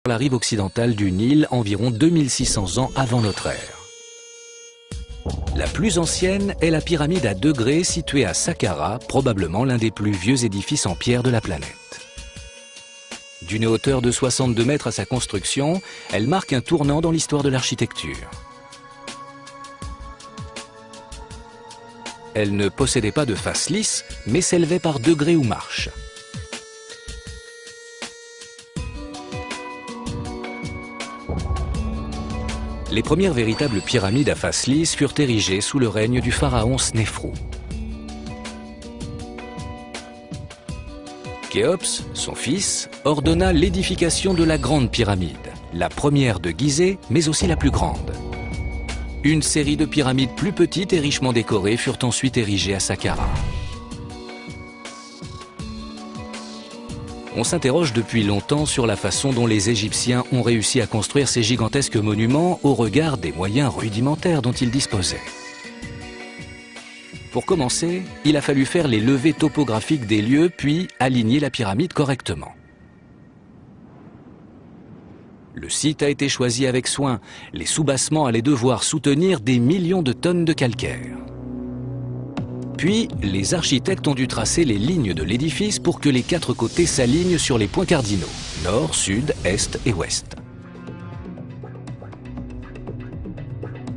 la rive occidentale du Nil environ 2600 ans avant notre ère. La plus ancienne est la pyramide à degrés située à Saqqara, probablement l'un des plus vieux édifices en pierre de la planète. D'une hauteur de 62 mètres à sa construction, elle marque un tournant dans l'histoire de l'architecture. Elle ne possédait pas de face lisse, mais s'élevait par degrés ou marches. Les premières véritables pyramides à face lisse furent érigées sous le règne du pharaon Snéfrou. Khéops, son fils, ordonna l'édification de la Grande Pyramide, la première de Gizeh, mais aussi la plus grande. Une série de pyramides plus petites et richement décorées furent ensuite érigées à Saqqara. On s'interroge depuis longtemps sur la façon dont les Égyptiens ont réussi à construire ces gigantesques monuments au regard des moyens rudimentaires dont ils disposaient. Pour commencer, il a fallu faire les levées topographiques des lieux, puis aligner la pyramide correctement. Le site a été choisi avec soin. Les soubassements allaient devoir soutenir des millions de tonnes de calcaire. Puis, les architectes ont dû tracer les lignes de l'édifice pour que les quatre côtés s'alignent sur les points cardinaux, nord, sud, est et ouest.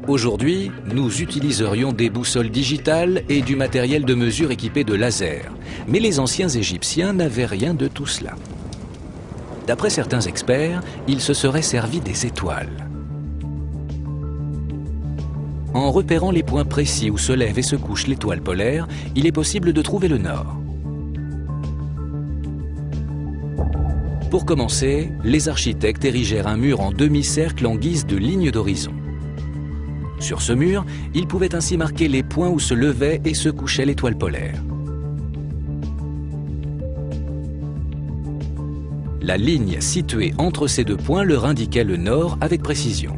Aujourd'hui, nous utiliserions des boussoles digitales et du matériel de mesure équipé de lasers. Mais les anciens Égyptiens n'avaient rien de tout cela. D'après certains experts, ils se seraient servis des étoiles. En repérant les points précis où se lève et se couche l'étoile polaire, il est possible de trouver le nord. Pour commencer, les architectes érigèrent un mur en demi-cercle en guise de ligne d'horizon. Sur ce mur, ils pouvaient ainsi marquer les points où se levait et se couchait l'étoile polaire. La ligne située entre ces deux points leur indiquait le nord avec précision.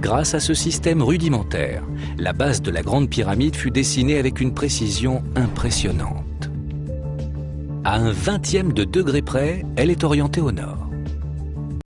Grâce à ce système rudimentaire, la base de la Grande Pyramide fut dessinée avec une précision impressionnante. À un 20e de degré près, elle est orientée au nord.